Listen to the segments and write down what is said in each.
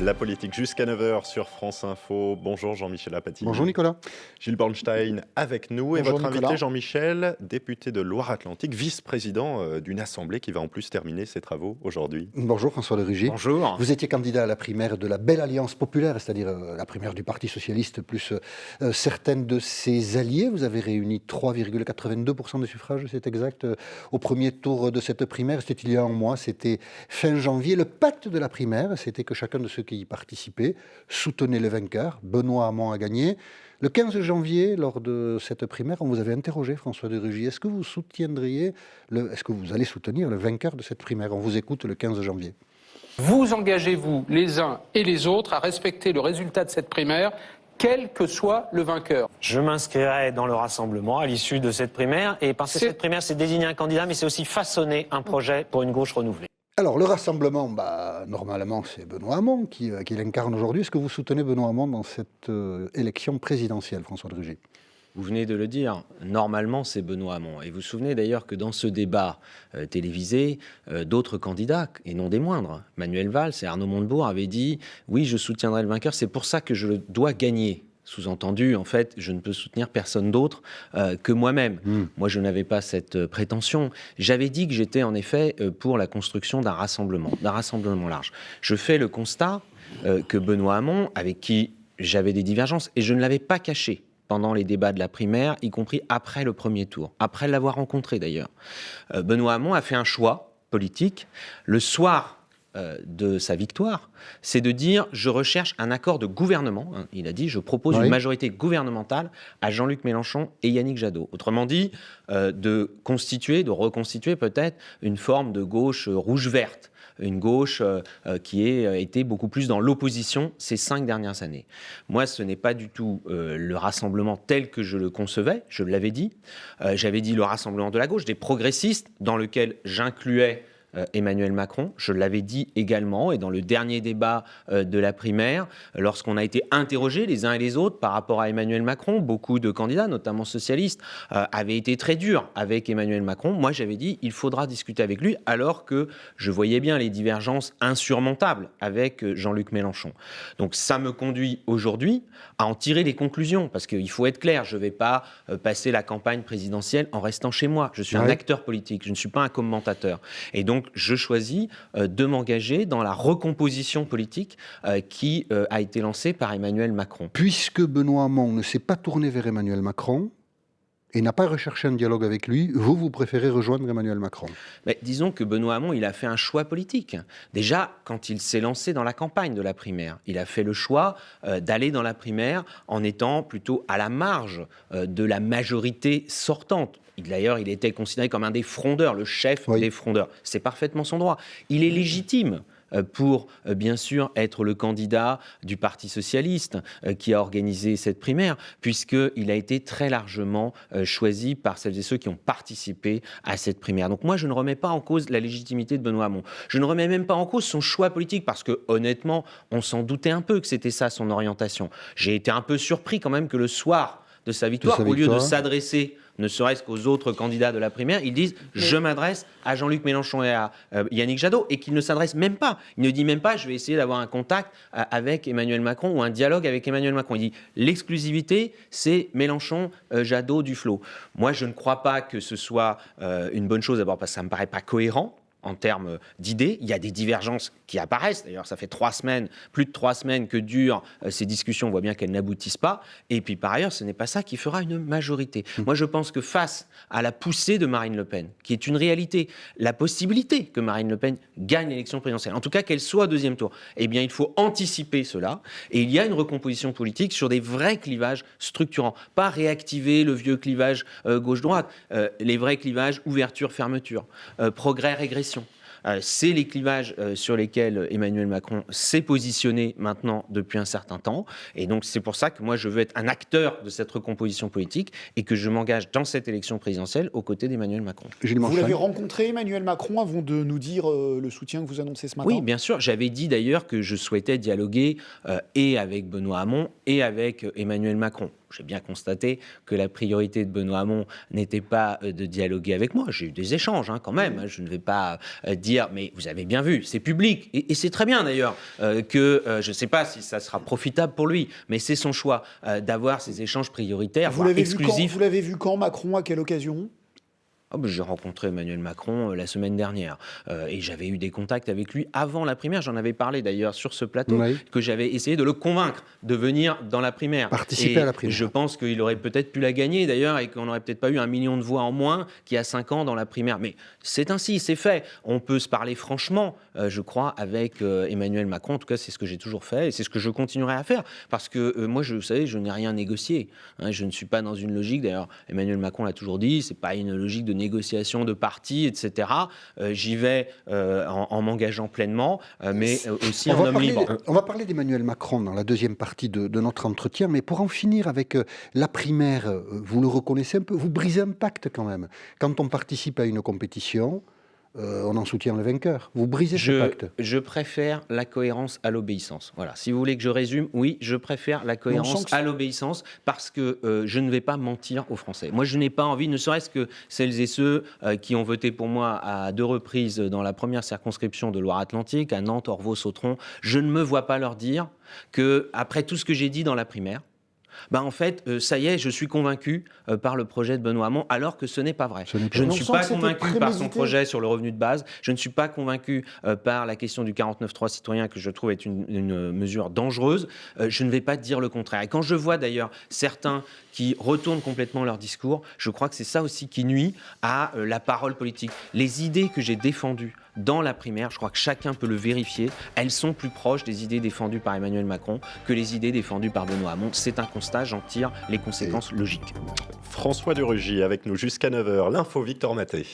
La politique jusqu'à 9 heures sur France Info. Bonjour Jean-Michel Apathy. Bonjour Nicolas. Gilles Bornstein avec nous. Et Bonjour votre Nicolas. invité Jean-Michel, député de Loire-Atlantique, vice-président d'une assemblée qui va en plus terminer ses travaux aujourd'hui. Bonjour François de Rugy. Bonjour. Vous étiez candidat à la primaire de la Belle Alliance Populaire, c'est-à-dire la primaire du Parti Socialiste, plus certaines de ses alliés. Vous avez réuni 3,82% des suffrages, c'est exact, au premier tour de cette primaire. C'était il y a un mois, c'était fin janvier. Le pacte de la primaire, c'était que chacun de ceux qui y participaient soutenait le vainqueur. Benoît Hamon a gagné. Le 15 janvier, lors de cette primaire, on vous avait interrogé, François de Rugy. Est-ce que vous allez soutenir le vainqueur de cette primaire? On vous écoute le 15 janvier. Vous engagez-vous les uns et les autres à respecter le résultat de cette primaire, quel que soit le vainqueur? Je m'inscrirai dans le rassemblement à l'issue de cette primaire, et parce que cette primaire, c'est désigner un candidat, mais c'est aussi façonner un projet pour une gauche renouvelée. Alors, le rassemblement, normalement, c'est Benoît Hamon qui l'incarne aujourd'hui. Est-ce que vous soutenez Benoît Hamon dans cette élection présidentielle, François de Rugy? Vous venez de le dire, normalement c'est Benoît Hamon. Et vous vous souvenez d'ailleurs que dans ce débat télévisé, d'autres candidats, et non des moindres, Manuel Valls et Arnaud Montebourg avaient dit « Oui, je soutiendrai le vainqueur, c'est pour ça que je dois gagner ». Sous-entendu, en fait, je ne peux soutenir personne d'autre que moi-même. Moi, je n'avais pas cette prétention. J'avais dit que j'étais en effet pour la construction d'un rassemblement large. Je fais le constat que Benoît Hamon, avec qui j'avais des divergences, et je ne l'avais pas caché pendant les débats de la primaire, y compris après le premier tour, après l'avoir rencontré d'ailleurs, Benoît Hamon a fait un choix politique. Le soir de sa victoire, c'est de dire « je recherche un accord de gouvernement ». Il a dit « je propose une majorité gouvernementale à Jean-Luc Mélenchon et Yannick Jadot ». Autrement dit, de reconstituer peut-être une forme de gauche rouge-verte, une gauche qui a été beaucoup plus dans l'opposition ces 5 dernières années. Moi, ce n'est pas du tout le rassemblement tel que je le concevais, je l'avais dit. J'avais dit le rassemblement de la gauche, des progressistes, dans lequel j'incluais Emmanuel Macron, je l'avais dit également, et dans le dernier débat de la primaire, lorsqu'on a été interrogés les uns et les autres par rapport à Emmanuel Macron, beaucoup de candidats, notamment socialistes, avaient été très durs avec Emmanuel Macron. Moi, j'avais dit il faudra discuter avec lui, alors que je voyais bien les divergences insurmontables avec Jean-Luc Mélenchon. Donc ça me conduit aujourd'hui à en tirer les conclusions, parce qu'il faut être clair, je ne vais pas passer la campagne présidentielle en restant chez moi. Je suis un acteur politique, je ne suis pas un commentateur. Et donc, je choisis de m'engager dans la recomposition politique qui a été lancée par Emmanuel Macron. Puisque Benoît Hamon ne s'est pas tourné vers Emmanuel Macron et n'a pas recherché un dialogue avec lui, vous préférez rejoindre Emmanuel Macron? Mais disons que Benoît Hamon, il a fait un choix politique. Déjà, quand il s'est lancé dans la campagne de la primaire, il a fait le choix d'aller dans la primaire en étant plutôt à la marge de la majorité sortante. D'ailleurs, il était considéré comme un des frondeurs, le chef des frondeurs. C'est parfaitement son droit. Il est légitime pour, bien sûr, être le candidat du Parti Socialiste qui a organisé cette primaire, puisqu'il a été très largement choisi par celles et ceux qui ont participé à cette primaire. Donc moi, je ne remets pas en cause la légitimité de Benoît Hamon. Je ne remets même pas en cause son choix politique, parce que, honnêtement, on s'en doutait un peu que c'était ça son orientation. J'ai été un peu surpris quand même que le soir de sa victoire, au lieu de s'adresser ne serait-ce qu'aux autres candidats de la primaire, ils disent « je m'adresse à Jean-Luc Mélenchon et à Yannick Jadot », et qu'il ne s'adresse même pas. Il ne dit même pas « je vais essayer d'avoir un contact avec Emmanuel Macron ou un dialogue avec Emmanuel Macron ». Il dit « l'exclusivité, c'est Mélenchon, Jadot, Duflot ». Moi, je ne crois pas que ce soit une bonne chose, d'abord parce que ça ne me paraît pas cohérent en termes d'idées. Il y a des divergences qui apparaissent. D'ailleurs, ça fait plus de 3 semaines que durent ces discussions. On voit bien qu'elles n'aboutissent pas. Et puis, par ailleurs, ce n'est pas ça qui fera une majorité. Moi, je pense que face à la poussée de Marine Le Pen, qui est une réalité, la possibilité que Marine Le Pen gagne l'élection présidentielle, en tout cas qu'elle soit au 2e tour, eh bien, il faut anticiper cela. Et il y a une recomposition politique sur des vrais clivages structurants. Pas réactiver le vieux clivage gauche-droite. Les vrais clivages ouverture-fermeture, progrès-régression. C'est les clivages sur lesquels Emmanuel Macron s'est positionné maintenant depuis un certain temps. Et donc, c'est pour ça que moi, je veux être un acteur de cette recomposition politique et que je m'engage dans cette élection présidentielle aux côtés d'Emmanuel Macron. Vous l'avez rencontré, Emmanuel Macron, avant de nous dire le soutien que vous annoncez ce matin? Oui, bien sûr. J'avais dit d'ailleurs que je souhaitais dialoguer et avec Benoît Hamon et avec Emmanuel Macron. j'ai bien constaté que la priorité de Benoît Hamon n'était pas de dialoguer avec moi. J'ai eu des échanges quand même. Je ne vais pas dire, mais vous avez bien vu, c'est public. Et c'est très bien d'ailleurs que, je ne sais pas si ça sera profitable pour lui, mais c'est son choix d'avoir ces échanges prioritaires, voire exclusifs. Vous l'avez vu quand, Macron, à quelle occasion ? J'ai rencontré Emmanuel Macron la semaine dernière et j'avais eu des contacts avec lui avant la primaire. J'en avais parlé d'ailleurs sur ce plateau, que j'avais essayé de le convaincre de venir dans la primaire. Participer à la primaire. Je pense qu'il aurait peut-être pu la gagner d'ailleurs et qu'on n'aurait peut-être pas eu 1 million de voix en moins qu'il y a 5 ans dans la primaire. Mais c'est ainsi, c'est fait. On peut se parler franchement, je crois, avec Emmanuel Macron. En tout cas, c'est ce que j'ai toujours fait et c'est ce que je continuerai à faire. Parce que moi, vous savez, je n'ai rien négocié. Je ne suis pas dans une logique, d'ailleurs, Emmanuel Macron l'a toujours dit, c'est pas une logique de négociation de partis, etc. J'y vais en m'engageant pleinement, mais aussi en homme libre. On va parler d'Emmanuel Macron dans la deuxième partie de notre entretien, mais pour en finir avec la primaire, vous le reconnaissez un peu, vous brisez un pacte quand même. Quand on participe à une compétition, on en soutient le vainqueur. Vous brisez ce pacte. Je préfère la cohérence à l'obéissance. Voilà. Si vous voulez que je résume, oui, je préfère la cohérence à l'obéissance parce que je ne vais pas mentir aux Français. Moi, je n'ai pas envie, ne serait-ce que celles et ceux qui ont voté pour moi à 2 reprises dans la première circonscription de Loire-Atlantique, à Nantes, Orvaux-Sautron, je ne me vois pas leur dire que, après tout ce que j'ai dit dans la primaire, en fait, ça y est, je suis convaincu par le projet de Benoît Hamon, alors que ce n'est pas vrai. Je ne suis pas convaincu par son projet sur le revenu de base. Je ne suis pas convaincu par la question du 49.3 citoyen, que je trouve être une mesure dangereuse. Je ne vais pas dire le contraire. Et quand je vois d'ailleurs certains qui retournent complètement leur discours, je crois que c'est ça aussi qui nuit à la parole politique. Les idées que j'ai défendues dans la primaire, je crois que chacun peut le vérifier, elles sont plus proches des idées défendues par Emmanuel Macron que les idées défendues par Benoît Hamon. C'est un constat, j'en tire les conséquences logiques. François de Rugy avec nous jusqu'à 9h. L'info, Victor Maté.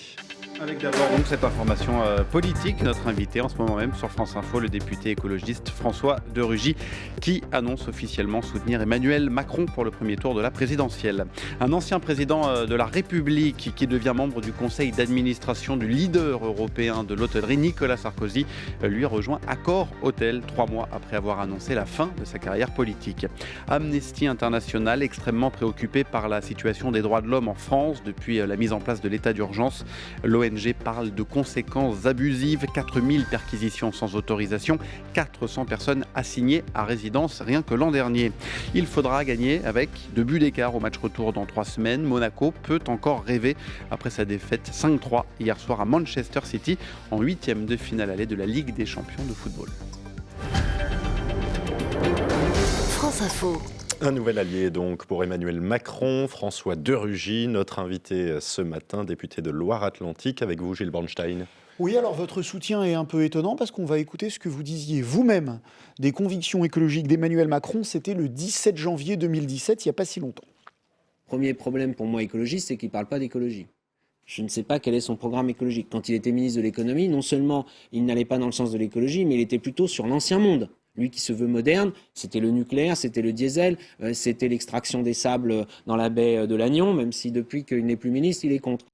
Avec d'abord donc cette information politique, notre invité en ce moment même sur France Info, le député écologiste François de Rugy, qui annonce officiellement soutenir Emmanuel Macron pour le premier tour de la présidentielle. Un ancien président de la République qui devient membre du conseil d'administration du leader européen de l'hôtellerie, Nicolas Sarkozy, lui rejoint Accor Hôtel 3 mois après avoir annoncé la fin de sa carrière politique. Amnesty International, extrêmement préoccupé par la situation des droits de l'homme en France depuis la mise en place de l'état d'urgence. L'ONG parle de conséquences abusives, 4000 perquisitions sans autorisation, 400 personnes assignées à résidence rien que l'an dernier. Il faudra gagner avec 2 buts d'écart au match retour dans 3 semaines. Monaco peut encore rêver après sa défaite 5-3 hier soir à Manchester City en 8e de finale allée de la Ligue des champions de football. France Info. Un nouvel allié donc pour Emmanuel Macron, François de Rugy, notre invité ce matin, député de Loire-Atlantique. Avec vous, Gilles Bornstein. Oui, alors votre soutien est un peu étonnant parce qu'on va écouter ce que vous disiez vous-même des convictions écologiques d'Emmanuel Macron. C'était le 17 janvier 2017, il n'y a pas si longtemps. Premier problème pour moi écologiste, c'est qu'il ne parle pas d'écologie. Je ne sais pas quel est son programme écologique. Quand il était ministre de l'économie, non seulement il n'allait pas dans le sens de l'écologie, mais il était plutôt sur l'ancien monde. Lui qui se veut moderne, c'était le nucléaire, c'était le diesel, c'était l'extraction des sables dans la baie de Lannion, même si depuis qu'il n'est plus ministre, il est contre.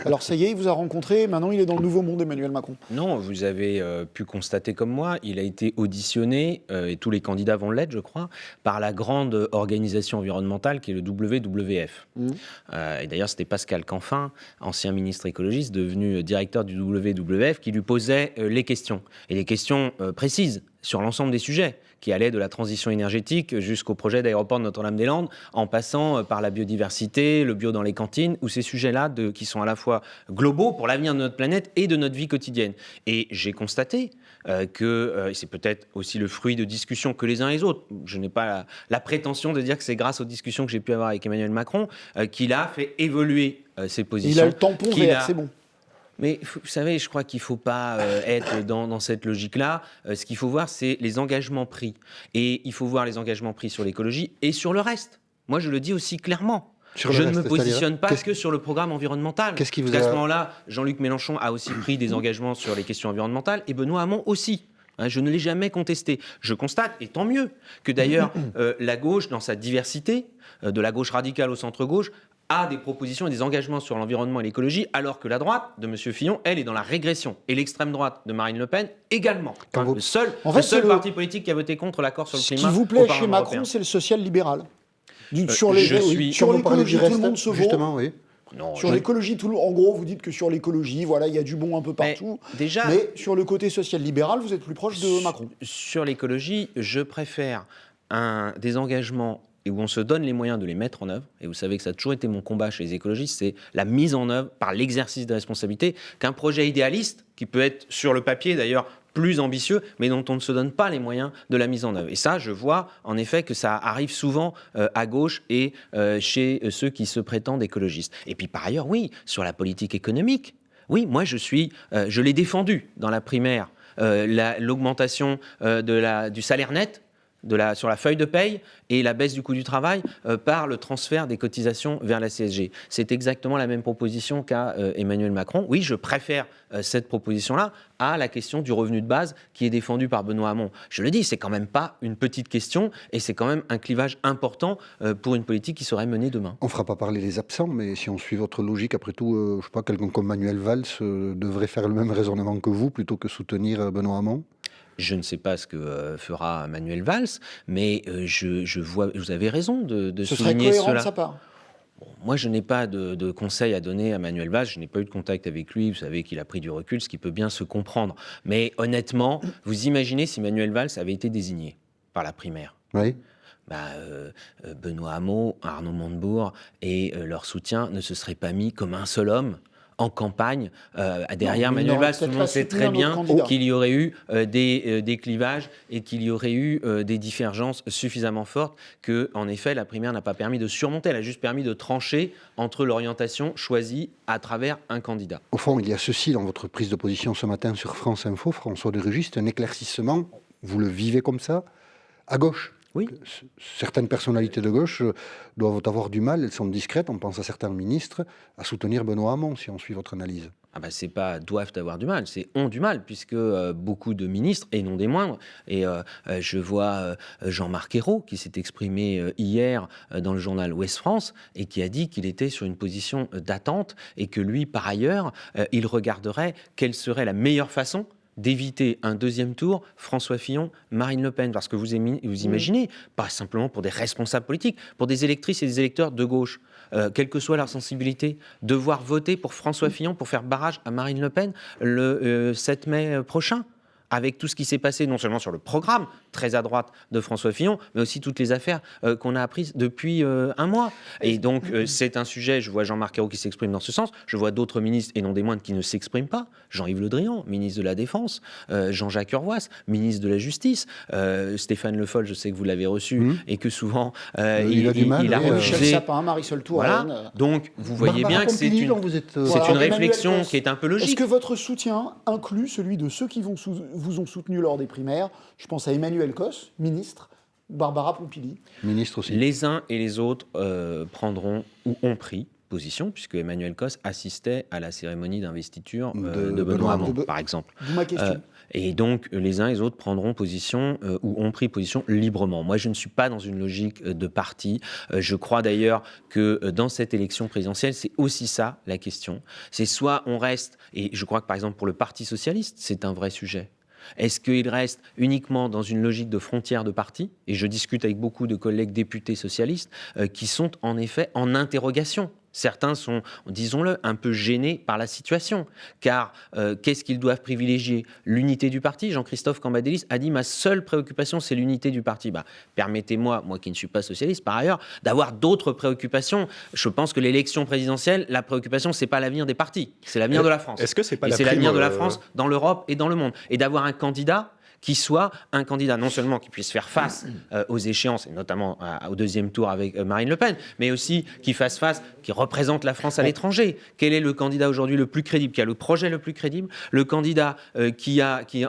Alors ça y est, il vous a rencontré, maintenant il est dans le nouveau monde, Emmanuel Macron. Non, vous avez pu constater comme moi, il a été auditionné, et tous les candidats vont l'être, je crois, par la grande organisation environnementale qui est le WWF. Et d'ailleurs, c'était Pascal Canfin, ancien ministre écologiste, devenu directeur du WWF, qui lui posait les questions. Et les questions précises sur l'ensemble des sujets, qui allaient de la transition énergétique jusqu'au projet d'aéroport de Notre-Dame-des-Landes, en passant par la biodiversité, le bio dans les cantines, ou ces sujets-là qui sont à la fois globaux pour l'avenir de notre planète et de notre vie quotidienne. Et j'ai constaté que c'est peut-être aussi le fruit de discussions que les uns et les autres. Je n'ai pas la prétention de dire que c'est grâce aux discussions que j'ai pu avoir avec Emmanuel Macron qu'il a fait évoluer ses positions. Il a le tampon vert, c'est bon. Mais vous savez, je crois qu'il ne faut pas être dans cette logique-là. Ce qu'il faut voir, c'est les engagements pris. Et il faut voir les engagements pris sur l'écologie et sur le reste. Moi, je le dis aussi clairement. Je ne me positionne pas que sur le programme environnemental. Parce qu'à ce moment-là, Jean-Luc Mélenchon a aussi pris des engagements sur les questions environnementales et Benoît Hamon aussi. Je ne l'ai jamais contesté. Je constate, et tant mieux, que d'ailleurs la gauche, dans sa diversité, de la gauche radicale au centre-gauche, a des propositions et des engagements sur l'environnement et l'écologie, alors que la droite de M. Fillon, elle, est dans la régression. Et l'extrême droite de Marine Le Pen, également. Le seul parti politique qui a voté contre l'accord sur le climat. Ce qui vous plaît chez Macron, c'est le social-libéral. Sur je suis- l'écologie, tout le monde se vaut. Justement, oui. Non, Sur l'écologie, en gros, vous dites que sur l'écologie, voilà, il y a du bon un peu partout. déjà- Mais sur le côté social-libéral, vous êtes plus proche de Macron. Sur l'écologie, je préfère des engagements et où on se donne les moyens de les mettre en œuvre, et vous savez que ça a toujours été mon combat chez les écologistes, c'est la mise en œuvre par l'exercice de responsabilité, qu'un projet idéaliste, qui peut être sur le papier d'ailleurs plus ambitieux, mais dont on ne se donne pas les moyens de la mise en œuvre. Et ça, je vois en effet que ça arrive souvent à gauche et chez ceux qui se prétendent écologistes. Et puis par ailleurs, oui, sur la politique économique, oui, moi je l'ai défendu dans la primaire, l'augmentation du salaire net, sur la feuille de paye et la baisse du coût du travail par le transfert des cotisations vers la CSG. C'est exactement la même proposition qu'a Emmanuel Macron. Oui, je préfère cette proposition-là à la question du revenu de base qui est défendue par Benoît Hamon. Je le dis, c'est quand même pas une petite question et c'est quand même un clivage important pour une politique qui serait menée demain. On ne fera pas parler les absents, mais si on suit votre logique, après tout, je sais pas, quelqu'un comme Manuel Valls devrait faire le même raisonnement que vous plutôt que soutenir Benoît Hamon. Je ne sais pas ce que fera Manuel Valls, mais je vois, vous avez raison de Ce serait souligner cohérent cela. de sa part. Bon, moi, je n'ai pas de conseils à donner à Manuel Valls. Je n'ai pas eu de contact avec lui. Vous savez qu'il a pris du recul, ce qui peut bien se comprendre. Mais honnêtement, vous imaginez si Manuel Valls avait été désigné par la primaire. Oui. Benoît Hamon, Arnaud Montebourg et leur soutien ne se seraient pas mis comme un seul homme en campagne derrière Non, Manuel il Valls. n'aurait Tout le peut-être monde pas sait soutenu très un autre bien candidat. qu'il y aurait eu des clivages et qu'il y aurait eu des divergences suffisamment fortes que, en effet, la primaire n'a pas permis de surmonter. Elle a juste permis de trancher entre l'orientation choisie à travers un candidat. Au fond, il y a ceci dans votre prise de position ce matin sur France Info, François de Rugy, c'est un éclaircissement, vous le vivez comme ça, à gauche. Oui. Certaines personnalités de gauche doivent avoir du mal, elles sont discrètes, on pense à certains ministres, à soutenir Benoît Hamon, si on suit votre analyse. C'est pas doivent avoir du mal, c'est ont du mal, puisque beaucoup de ministres, et non des moindres, et je vois Jean-Marc Ayrault qui s'est exprimé hier dans le journal Ouest France et qui a dit qu'il était sur une position d'attente et que lui, par ailleurs, il regarderait quelle serait la meilleure façon d'éviter un deuxième tour François Fillon, Marine Le Pen. Parce que vous imaginez, pas simplement pour des responsables politiques, pour des électrices et des électeurs de gauche, quelle que soit leur sensibilité, devoir voter pour François Fillon pour faire barrage à Marine Le Pen le 7 mai prochain, avec tout ce qui s'est passé, non seulement sur le programme très à droite de François Fillon, mais aussi toutes les affaires qu'on a apprises depuis un mois. Et donc, c'est un sujet, je vois Jean-Marc Ayrault qui s'exprime dans ce sens, je vois d'autres ministres, et non des moindres, qui ne s'expriment pas. Jean-Yves Le Drian, ministre de la Défense, Jean-Jacques Urvoas, ministre de la Justice, Stéphane Le Foll, je sais que vous l'avez reçu, et que souvent, il a du mal, il a Michel refusé. Sapin, Marisol Touraine. Voilà. Donc, vous voyez Barbara bien que c'est Pompili, une, dont vous êtes, c'est Voilà, une Emmanuel réflexion Cos. qui est un peu Est-ce logique. que votre soutien inclut celui de ceux qui vous ont soutenu lors des primaires? Je pense à Emmanuel Cos, ministre, Barbara Pompili. Ministre aussi. Les uns et les autres prendront ou ont pris position, puisque Emmanuel Cos assistait à la cérémonie d'investiture de Benoît Hamon, par exemple. D'où ma question. Et donc, les uns et les autres prendront position ou ont pris position librement. Moi, je ne suis pas dans une logique de parti. Je crois d'ailleurs que dans cette élection présidentielle, c'est aussi ça la question. C'est soit on reste, et je crois que par exemple pour le Parti socialiste, c'est un vrai sujet. Est-ce qu'il reste uniquement dans une logique de frontière de parti? Et je discute avec beaucoup de collègues députés socialistes qui sont en effet en interrogation. Certains sont, disons-le, un peu gênés par la situation. Car qu'est-ce qu'ils doivent privilégier? L'unité du parti? Jean-Christophe Cambadélis a dit « Ma seule préoccupation, c'est l'unité du parti ». Permettez-moi, moi qui ne suis pas socialiste par ailleurs, d'avoir d'autres préoccupations. Je pense que l'élection présidentielle, la préoccupation, c'est pas l'avenir des partis, c'est l'avenir de la France. Est-ce que c'est pas et la c'est prime, l'avenir de la France dans l'Europe et dans le monde. Et d'avoir un candidat qui soit un candidat non seulement qui puisse faire face aux échéances, et notamment au deuxième tour avec Marine Le Pen, mais aussi qui fasse face, qui représente la France à l'étranger. Quel est le candidat aujourd'hui le plus crédible, qui a le projet le plus crédible, le candidat qui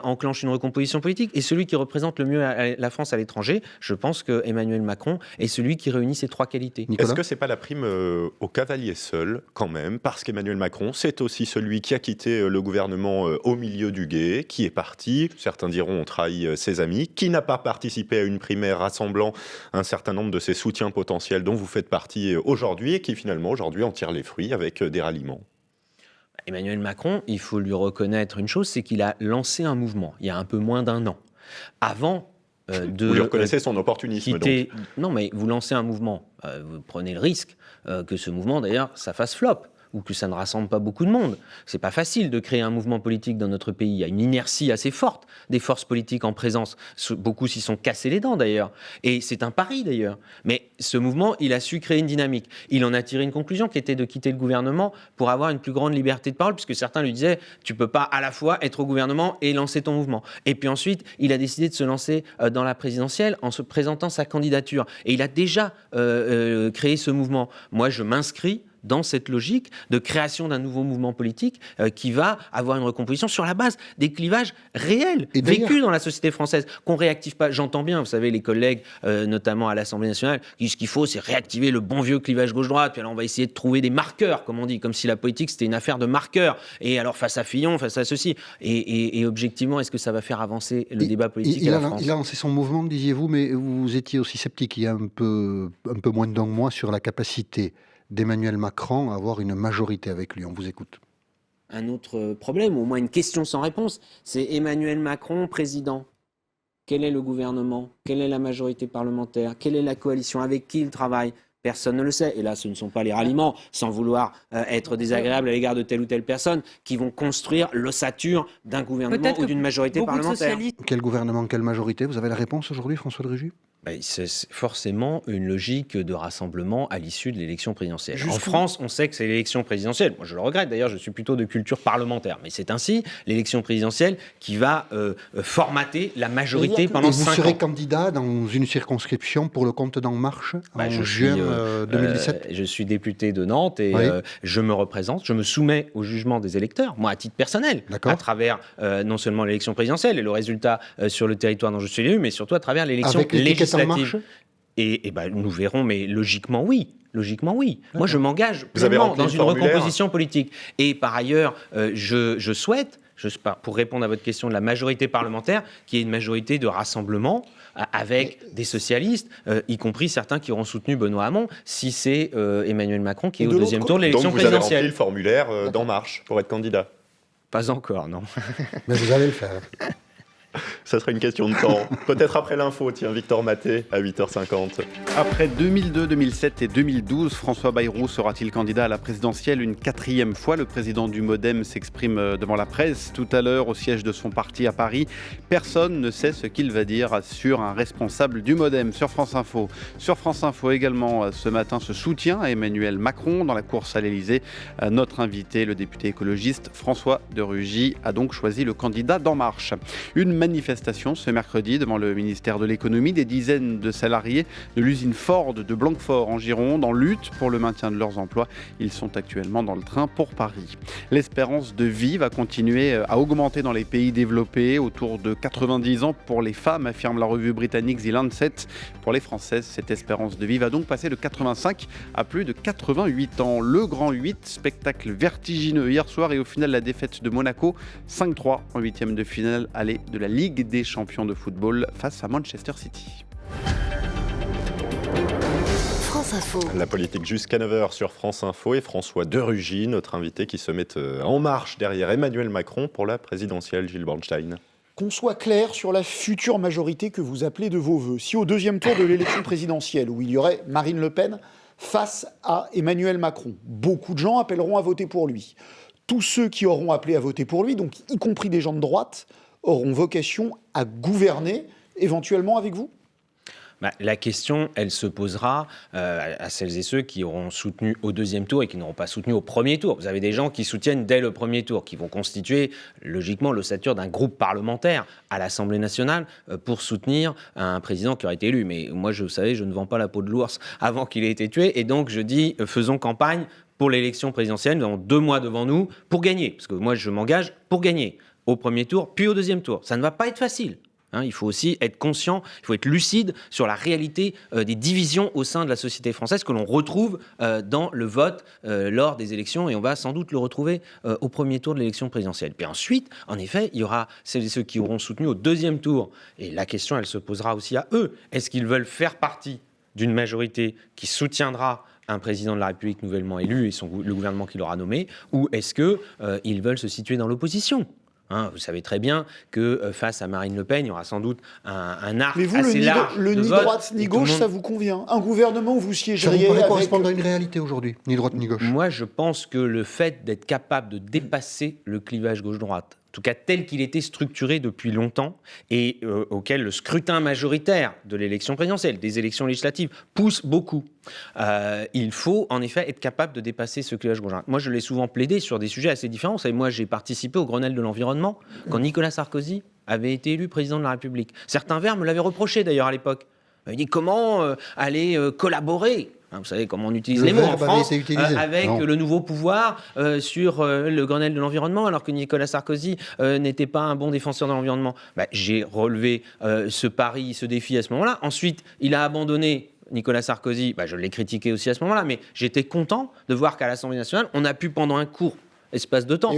enclenche une recomposition politique, et celui qui représente le mieux la France à l'étranger? Je pense que Emmanuel Macron est celui qui réunit ces trois qualités. Nicolas ? Est-ce que c'est pas la prime au cavalier seul, quand même, parce qu'Emmanuel Macron, c'est aussi celui qui a quitté le gouvernement au milieu du gué, qui est parti, certains diront on trahit ses amis, qui n'a pas participé à une primaire rassemblant un certain nombre de ses soutiens potentiels dont vous faites partie aujourd'hui, et qui finalement aujourd'hui en tire les fruits avec des ralliements. Emmanuel Macron, il faut lui reconnaître une chose, c'est qu'il a lancé un mouvement il y a un peu moins d'un an. Avant, Vous lui reconnaissez son opportunisme, donc. Non, mais vous lancez un mouvement, vous prenez le risque que ce mouvement, d'ailleurs, ça fasse flop, ou que ça ne rassemble pas beaucoup de monde. C'est pas facile de créer un mouvement politique dans notre pays. Il y a une inertie assez forte des forces politiques en présence. Beaucoup s'y sont cassés les dents, d'ailleurs. Et c'est un pari, d'ailleurs. Mais ce mouvement, il a su créer une dynamique. Il en a tiré une conclusion qui était de quitter le gouvernement pour avoir une plus grande liberté de parole, puisque certains lui disaient « tu peux pas à la fois être au gouvernement et lancer ton mouvement ». Et puis ensuite, il a décidé de se lancer dans la présidentielle en se présentant sa candidature. Et il a déjà créé ce mouvement. Moi, je m'inscris dans cette logique de création d'un nouveau mouvement politique qui va avoir une recomposition sur la base des clivages réels, vécus dans la société française, qu'on ne réactive pas. J'entends bien, vous savez, les collègues, notamment à l'Assemblée nationale, qui disent ce qu'il faut, c'est réactiver le bon vieux clivage gauche-droite, puis alors on va essayer de trouver des marqueurs, comme on dit, comme si la politique, c'était une affaire de marqueurs. Et alors, face à Fillon, face à ceci. Et objectivement, est-ce que ça va faire avancer le débat politique à la France ? Il a lancé son mouvement, disiez-vous, mais vous étiez aussi sceptique il y a un peu moins d'un mois sur la capacité d'Emmanuel Macron à avoir une majorité avec lui. On vous écoute. Un autre problème, au moins une question sans réponse, c'est Emmanuel Macron, président. Quel est le gouvernement ? Quelle est la majorité parlementaire ? Quelle est la coalition ? Avec qui il travaille ? Personne ne le sait. Et là, ce ne sont pas les ralliements, sans vouloir être désagréable à l'égard de telle ou telle personne, qui vont construire l'ossature d'un gouvernement ou d'une majorité parlementaire. Quel gouvernement, quelle majorité ? Vous avez la réponse aujourd'hui, François de Rugy ? C'est forcément une logique de rassemblement à l'issue de l'élection présidentielle. En France, on sait que c'est l'élection présidentielle. Moi, je le regrette. D'ailleurs, je suis plutôt de culture parlementaire. Mais c'est ainsi l'élection présidentielle qui va formater la majorité pendant 5 ans. Vous serez candidat dans une circonscription pour le compte d'En Marche en juin 2017 Je suis député de Nantes et je me représente. Je me soumets au jugement des électeurs, moi, à titre personnel, à travers non seulement l'élection présidentielle et le résultat sur le territoire dont je suis élu, mais surtout à travers l'élection législative. Et nous verrons, mais logiquement, oui. Logiquement, oui. Moi, je m'engage pleinement dans une recomposition politique. Et par ailleurs, je souhaite, pour répondre à votre question de la majorité parlementaire, qu'il y ait une majorité de rassemblement avec des socialistes, y compris certains qui auront soutenu Benoît Hamon, si c'est Emmanuel Macron qui est au deuxième tour de l'élection présidentielle. Donc vous avez rempli le formulaire d'En Marche pour être candidat ? Pas encore, non. Mais vous allez le faire. Ça serait une question de temps. Peut-être après l'info, tiens, Victor Maté, à 8h50. Après 2002, 2007 et 2012, François Bayrou sera-t-il candidat à la présidentielle une 4e fois ? Le président du MoDem s'exprime devant la presse tout à l'heure au siège de son parti à Paris. Personne ne sait ce qu'il va dire, assure un responsable du MoDem sur France Info. Sur France Info également, ce matin, ce soutien à Emmanuel Macron dans la course à l'Élysée. Notre invité, le député écologiste François de Rugy, a donc choisi le candidat d'En Marche. Une manifestation ce mercredi devant le ministère de l'économie. Des dizaines de salariés de l'usine Ford de Blanquefort en Gironde en lutte pour le maintien de leurs emplois. Ils sont actuellement dans le train pour Paris. L'espérance de vie va continuer à augmenter dans les pays développés, autour de 90 ans pour les femmes, affirme la revue britannique The Lancet. Pour les Françaises, cette espérance de vie va donc passer de 85 à plus de 88 ans. Le Grand 8, spectacle vertigineux hier soir et au final la défaite de Monaco, 5-3 en 8e de finale aller de la Ligue des champions de football face à Manchester City. France Info. La politique jusqu'à 9h sur France Info et François de Rugy, notre invité qui se met en marche derrière Emmanuel Macron pour la présidentielle. Gilles Bornstein. Qu'on soit clair sur la future majorité que vous appelez de vos voeux. Si au deuxième tour de l'élection présidentielle, où il y aurait Marine Le Pen face à Emmanuel Macron, beaucoup de gens appelleront à voter pour lui. Tous ceux qui auront appelé à voter pour lui, donc y compris des gens de droite, auront vocation à gouverner éventuellement avec vous ? La question, elle se posera à celles et ceux qui auront soutenu au deuxième tour et qui n'auront pas soutenu au premier tour. Vous avez des gens qui soutiennent dès le premier tour, qui vont constituer logiquement l'ossature d'un groupe parlementaire à l'Assemblée nationale pour soutenir un président qui aurait été élu. Mais moi, vous savez, je ne vends pas la peau de l'ours avant qu'il ait été tué. Et donc, je dis, faisons campagne pour l'élection présidentielle. Nous avons 2 mois devant nous pour gagner. Parce que moi, je m'engage pour gagner au premier tour, puis au deuxième tour. Ça ne va pas être facile. Il faut aussi être conscient, il faut être lucide sur la réalité des divisions au sein de la société française que l'on retrouve dans le vote lors des élections, et on va sans doute le retrouver au premier tour de l'élection présidentielle. Puis ensuite, en effet, il y aura celles et ceux qui auront soutenu au deuxième tour. Et la question, elle se posera aussi à eux. Est-ce qu'ils veulent faire partie d'une majorité qui soutiendra un président de la République nouvellement élu et le gouvernement qu'il aura nommé, ou est-ce qu'ils veulent se situer dans l'opposition ? Vous savez très bien que face à Marine Le Pen, il y aura sans doute un arc Mais vous, assez large le de ni vote, droite ni et tout le gauche, monde- ça vous convient? Un gouvernement où vous Ça vous siégeriez paraît avec... correspondre à une réalité aujourd'hui, ni droite ni gauche? Moi, je pense que le fait d'être capable de dépasser le clivage gauche-droite, en tout cas tel qu'il était structuré depuis longtemps, et auquel le scrutin majoritaire de l'élection présidentielle, des élections législatives, pousse beaucoup, il faut en effet être capable de dépasser ce clivage gauche-droite. Moi, je l'ai souvent plaidé sur des sujets assez différents. Vous savez, moi, j'ai participé au Grenelle de l'environnement quand Nicolas Sarkozy avait été élu président de la République. Certains Verts me l'avaient reproché d'ailleurs à l'époque. Il dit comment aller collaborer. Vous savez comment on utilise Le les mots en verbe avait France été utilisé. avec Non. le nouveau pouvoir sur le Grenelle de l'environnement, alors que Nicolas Sarkozy n'était pas un bon défenseur de l'environnement. J'ai relevé ce pari, ce défi à ce moment-là. Ensuite, il a abandonné Nicolas Sarkozy. Je l'ai critiqué aussi à ce moment-là, mais j'étais content de voir qu'à l'Assemblée nationale, on a pu pendant un court espace de temps,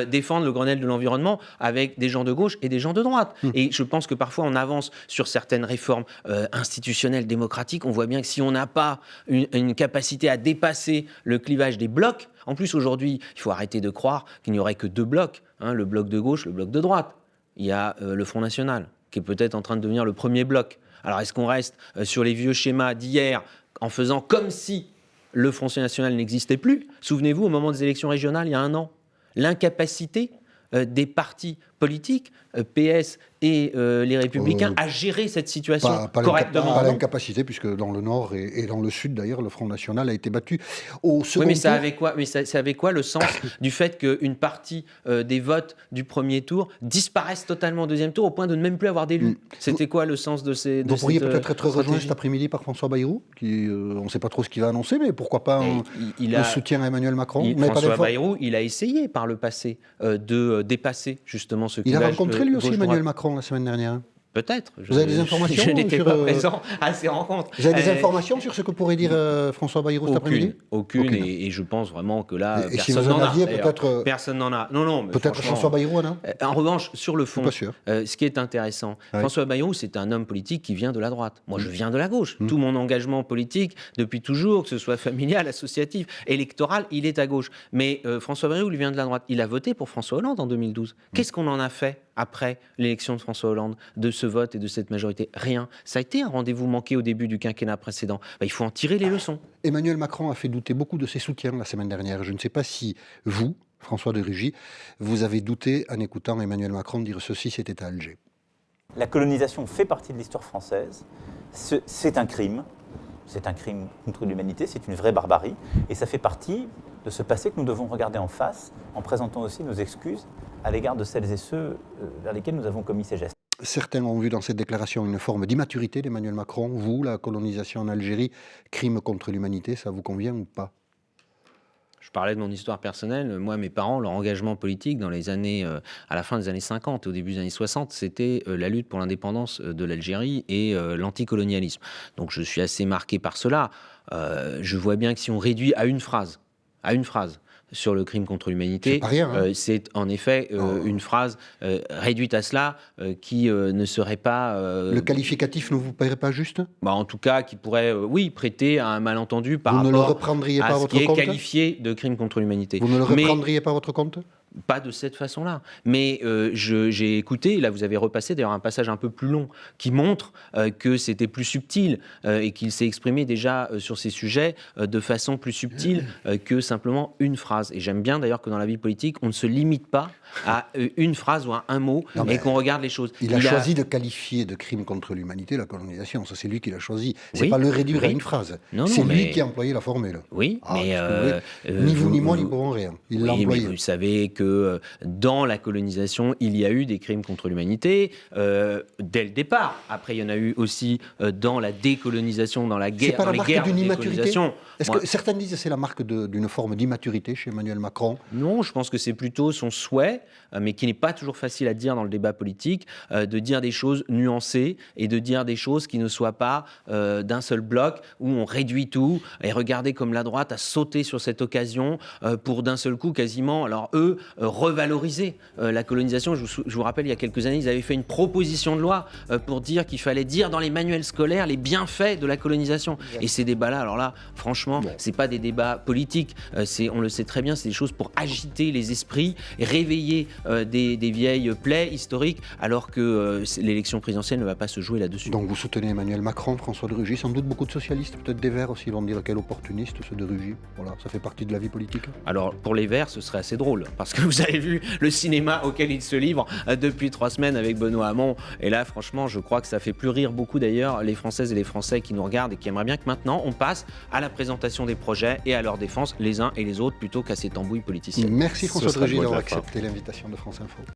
défendre le Grenelle de l'environnement avec des gens de gauche et des gens de droite. Et je pense que parfois on avance sur certaines réformes institutionnelles, démocratiques. On voit bien que si on n'a pas une capacité à dépasser le clivage des blocs, en plus aujourd'hui, il faut arrêter de croire qu'il n'y aurait que deux blocs, le bloc de gauche, le bloc de droite. Il y a le Front National, qui est peut-être en train de devenir le premier bloc. Alors est-ce qu'on reste sur les vieux schémas d'hier en faisant comme si le Front National n'existait plus? Souvenez-vous, au moment des élections régionales, il y a un an, l'incapacité des partis politiques, PS et les Républicains, à gérer cette situation correctement. Pas l'incapacité, puisque dans le Nord et dans le Sud, d'ailleurs, le Front National a été battu au second Oui, mais tour. ça avait quoi le sens du fait qu'une partie des votes du premier tour disparaissent totalement au deuxième tour, au point de ne même plus avoir d'élus? C'était quoi le sens de ces... Vous pourriez peut-être être rejoint cet après-midi par François Bayrou, qui, on ne sait pas trop ce qu'il va annoncer, mais pourquoi pas un soutien à Emmanuel Macron. François Bayrou, il a essayé par le passé de dépasser justement ce clivage. Il a rencontré lui aussi Emmanuel Macron la semaine dernière. Peut-être. Vous avez des informations? Je n'étais pas présent à ces rencontres. Vous avez des informations sur ce que pourrait dire François Bayrou cet après-midi? Aucune. Et je pense vraiment que là, et personne si vous n'en en a. aviez, peut-être... Personne n'en a. Non, mais peut-être François Bayrou, non? En revanche, sur le fond, pas sûr. Ce qui est intéressant, François Bayrou, c'est un homme politique qui vient de la droite. Moi, je viens de la gauche. Tout mon engagement politique, depuis toujours, que ce soit familial, associatif, électoral, il est à gauche. Mais François Bayrou, il vient de la droite. Il a voté pour François Hollande en 2012. Qu'est-ce qu'on en a fait après l'élection de François Hollande, de ce vote et de cette majorité? Rien. Ça a été un rendez-vous manqué au début du quinquennat précédent. Il faut en tirer les leçons. Emmanuel Macron a fait douter beaucoup de ses soutiens la semaine dernière. Je ne sais pas si vous, François de Rugy, vous avez douté en écoutant Emmanuel Macron dire ceci, c'était à Alger. La colonisation fait partie de l'histoire française. C'est un crime. C'est un crime contre l'humanité, c'est une vraie barbarie. Et ça fait partie de ce passé que nous devons regarder en face, en présentant aussi nos excuses à l'égard de celles et ceux vers lesquels nous avons commis ces gestes. Certains ont vu dans cette déclaration une forme d'immaturité d'Emmanuel Macron. Vous, la colonisation en Algérie, crime contre l'humanité, ça vous convient ou pas? Je parlais de mon histoire personnelle. Moi, mes parents, leur engagement politique dans les années, à la fin des années 50 et au début des années 60, c'était la lutte pour l'indépendance de l'Algérie et l'anticolonialisme. Donc je suis assez marqué par cela. Je vois bien que si on réduit à une phrase sur le crime contre l'humanité, c'est en effet une phrase réduite à cela qui ne serait pas... Le qualificatif ne vous paraît pas juste? En tout cas, qui pourrait, prêter à un malentendu par rapport à ce qui est qualifié de crime contre l'humanité. Vous ne le reprendriez pas à votre compte? Pas de cette façon-là. Mais j'ai écouté, là vous avez repassé d'ailleurs un passage un peu plus long, qui montre que c'était plus subtil et qu'il s'est exprimé déjà sur ces sujets de façon plus subtile que simplement une phrase. Et j'aime bien d'ailleurs que dans la vie politique, on ne se limite pas à une phrase ou à un mot et qu'on regarde les choses. Il a choisi de qualifier de crime contre l'humanité la colonisation. Ça, c'est lui qui l'a choisi. C'est pas le réduire à une phrase. C'est lui qui a employé la formule. Oui, mais... ni vous ni moi n'y pourrons rien. Il l'a employé. Vous savez que dans la colonisation, il y a eu des crimes contre l'humanité dès le départ. Après, il y en a eu aussi dans la décolonisation, dans la guerre. C'est pas la marque d'une immaturité? Est-ce que certains disent que c'est la marque d'une forme d'immaturité chez Emmanuel Macron? Non, je pense que c'est plutôt son souhait, mais qui n'est pas toujours facile à dire dans le débat politique, de dire des choses nuancées et de dire des choses qui ne soient pas d'un seul bloc, où on réduit tout, et regardez comme la droite a sauté sur cette occasion pour d'un seul coup quasiment, alors eux, revaloriser la colonisation. Je vous rappelle, il y a quelques années, ils avaient fait une proposition de loi pour dire qu'il fallait dire dans les manuels scolaires les bienfaits de la colonisation. Et ces débats-là, alors là, franchement, c'est pas des débats politiques, on le sait très bien, c'est des choses pour agiter les esprits, réveiller des vieilles plaies historiques, alors que l'élection présidentielle ne va pas se jouer là-dessus. Donc vous soutenez Emmanuel Macron, François de Rugy, sans doute beaucoup de socialistes, peut-être des Verts aussi, vont me dire quel opportuniste ce de Rugy. Voilà, ça fait partie de la vie politique. Alors pour les Verts, ce serait assez drôle, parce que vous avez vu le cinéma auquel il se livre depuis 3 semaines avec Benoît Hamon, et là franchement je crois que ça fait plus rire beaucoup d'ailleurs les Françaises et les Français qui nous regardent et qui aimeraient bien que maintenant on passe à la présentation des projets et à leur défense les uns et les autres plutôt qu'à ces tambouilles politiciennes. Merci François de Rugy d'avoir accepté accepté l'invitation de France Info.